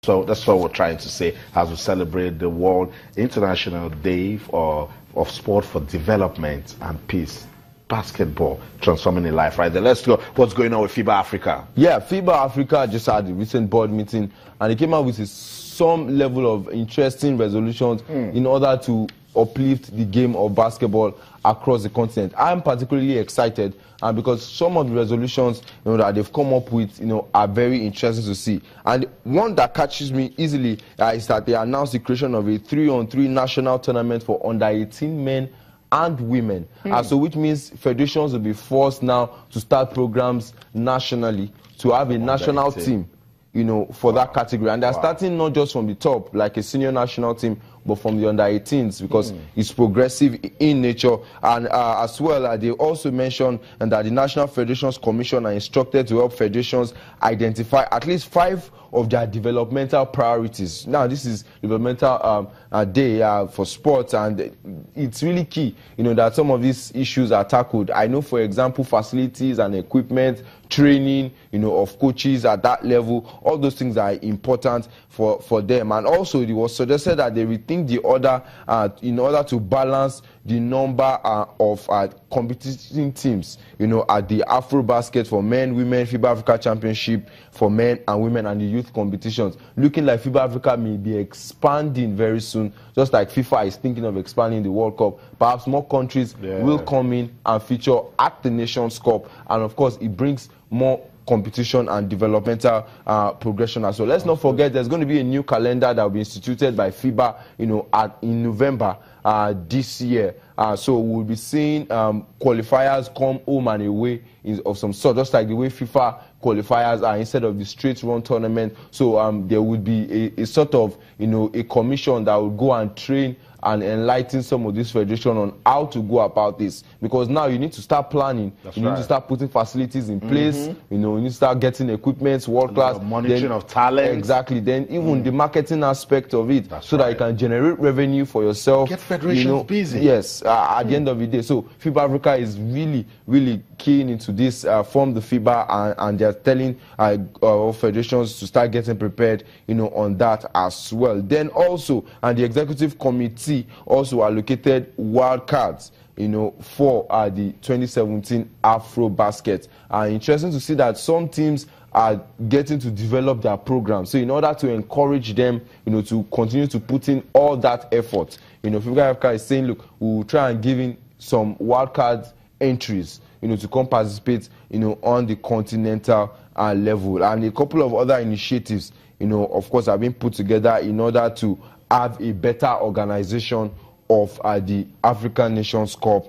So that's what we're trying to say as we celebrate the World International Day of Sport for Development and Peace. Basketball transforming a life, right? Then let's go. What's going on with FIBA Africa? Yeah, FIBA Africa just had a recent board meeting, and they came out with some level of interesting resolutions in order to uplift the game of basketball across the continent. I'm particularly excited because some of the resolutions that they've come up with are very interesting to see. And one that catches me easily is that they announced the creation of a 3-on-3 national tournament for under-18 men and women. So which means federations will be forced now to start programs nationally to have a national team for that category. And they're starting not just from the top, like a senior national team, but from the under-18s, because it's progressive in nature. And as well, they also mentioned that the National Federations Commission are instructed to help federations identify at least 5 of their developmental priorities. Now, this is developmental day for sports, and it's really key, that some of these issues are tackled. I know, for example, facilities and equipment, training, of coaches at that level, all those things are important for them. And also, it was suggested that they rethink the order in order to balance the number of competing teams, at the AfroBasket for men, women, FIBA Africa Championship for men and women, and the youth competitions. Looking like FIBA Africa may be expanding very soon, just like FIFA is thinking of expanding the World Cup. Perhaps more countries will come in and feature at the Nations Cup, and of course, it brings more competition and developmental progression as well. Let's not forget there's going to be a new calendar that will be instituted by FIBA, in November this year. So we'll be seeing qualifiers come home and away of some sort, just like the way FIFA qualifiers are instead of the straight run tournament. So there would be a sort of, a commission that will go and train and enlighten some of this federation on how to go about this, because now you need to start planning. You need to start putting facilities in place. You need to start getting equipment, world class, monitoring of talent. Exactly. Then even the marketing aspect of it, that you can generate revenue for yourself. Get federations busy. Yes. At the end of the day, so FIBA Africa is really keen into this from the FIBA, and they're telling federations to start getting prepared, on that as well. Then also, and the executive committee also allocated wild cards, for the 2017 AfroBasket. Interesting to see that some teams are getting to develop their program. So in order to encourage them, to continue to put in all that effort, FIBA Africa is saying, look, we'll try and give in some wildcard entries, to come participate, on the continental level. And a couple of other initiatives, of course, have been put together in order to have a better organization of the African Nations Cup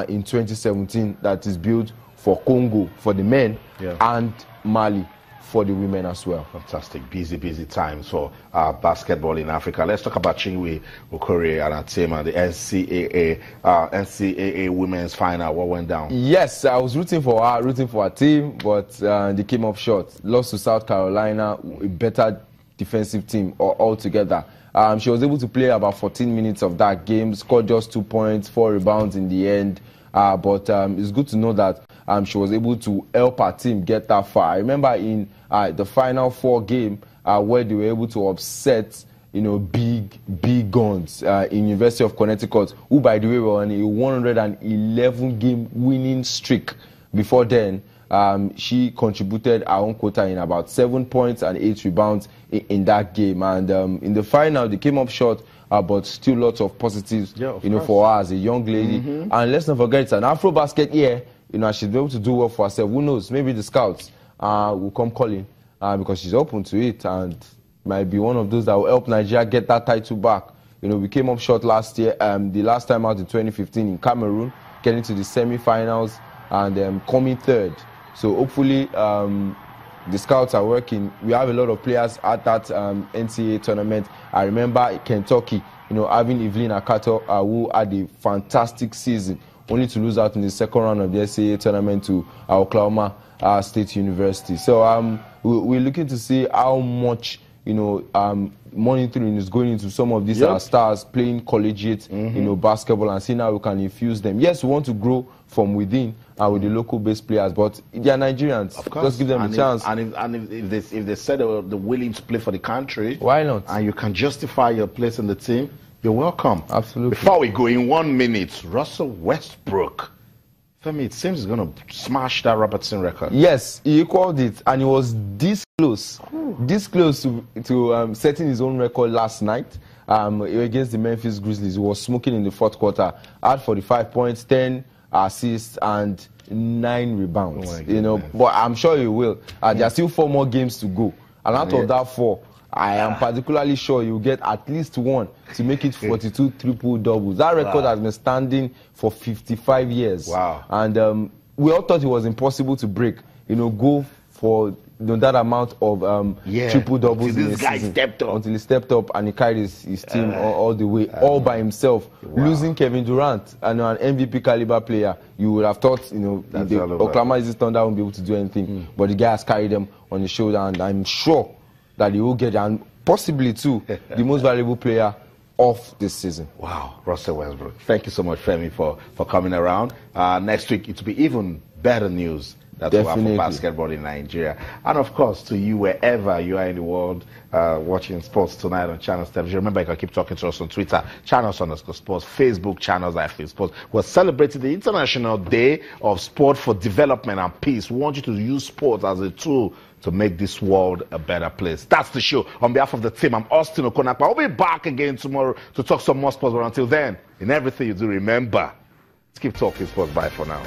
in 2017 that is built for Congo for the men and Mali for the women as well. Fantastic. Busy times for basketball in Africa. Let's talk about Chinwe Okorie and her team and the NCAA women's final. What went down? Yes, I was rooting for her team, but they came up short. Lost to South Carolina, a better defensive team altogether. She was able to play about 14 minutes of that game, scored just 2 points, 4 rebounds in the end. But it's good to know that she was able to help her team get that far. I remember in the Final Four game where they were able to upset, big guns in University of Connecticut, who, by the way, were on a 111-game winning streak before then. She contributed her own quota in about 7 points and 8 rebounds in that game. And in the final, they came up short, but still lots of positives, for her as a young lady. And let's not forget, it's an AfroBasket year. She'll be able to do well for herself. Who knows? Maybe the scouts will come calling because she's open to it and might be one of those that will help Nigeria get that title back. We came up short last year, the last time out in 2015 in Cameroon, getting to the semi-finals and coming third. So hopefully the scouts are working. We have a lot of players at that NCAA tournament. I remember Kentucky, having Evelyn Akato, who had a fantastic season, only to lose out in the second round of the NCAA tournament to Oklahoma State University. So we're looking to see how much monitoring is going into some of these stars playing collegiate basketball, and seeing how we can infuse them. Yes, we want to grow from within, with the local-based players. But they are Nigerians. Of course. Just give them a chance. If they said they're willing to play for the country, why not? And you can justify your place in the team, you're welcome. Absolutely. Before we go, in 1 minute, Russell Westbrook. Femi, it seems he's going to smash that Robertson record. Yes, he equaled it, and he was this close to setting his own record last night against the Memphis Grizzlies. He was smoking in the fourth quarter. Had 45 points, 10 assists, and 9 rebounds. But I'm sure he will. There are still 4 more games to go, and out of that 4, I am particularly sure you'll get at least 1 to make it 42 triple doubles. That record has been standing for 55 years. Wow. And we all thought it was impossible to break. Go for that amount of triple doubles until this guy stepped up. Until he stepped up and he carried his team all the way, all by himself. Wow. Losing Kevin Durant and an MVP caliber player, you would have thought, the Oklahoma City Thunder won't be able to do anything. But the guy has carried them on his shoulder, and I'm sure that he will get, and possibly too, the most valuable player of this season. Wow, Russell Westbrook. Thank you so much, Femi, for coming around. Next week, it will be even better news that we have for basketball in Nigeria. And of course, to you, wherever you are in the world, watching Sports Tonight on Channels Television. Remember, you can keep talking to us on Twitter, Channels_Sports, Facebook, Channels IFL Sports. We're celebrating the International Day of Sport for Development and Peace. We want you to use sports as a tool to make this world a better place. That's the show. On behalf of the team, I'm Austin Okonakpa. I'll be back again tomorrow to talk some more sports. But until then, in everything you do, remember, let's keep talking sports. Bye for now.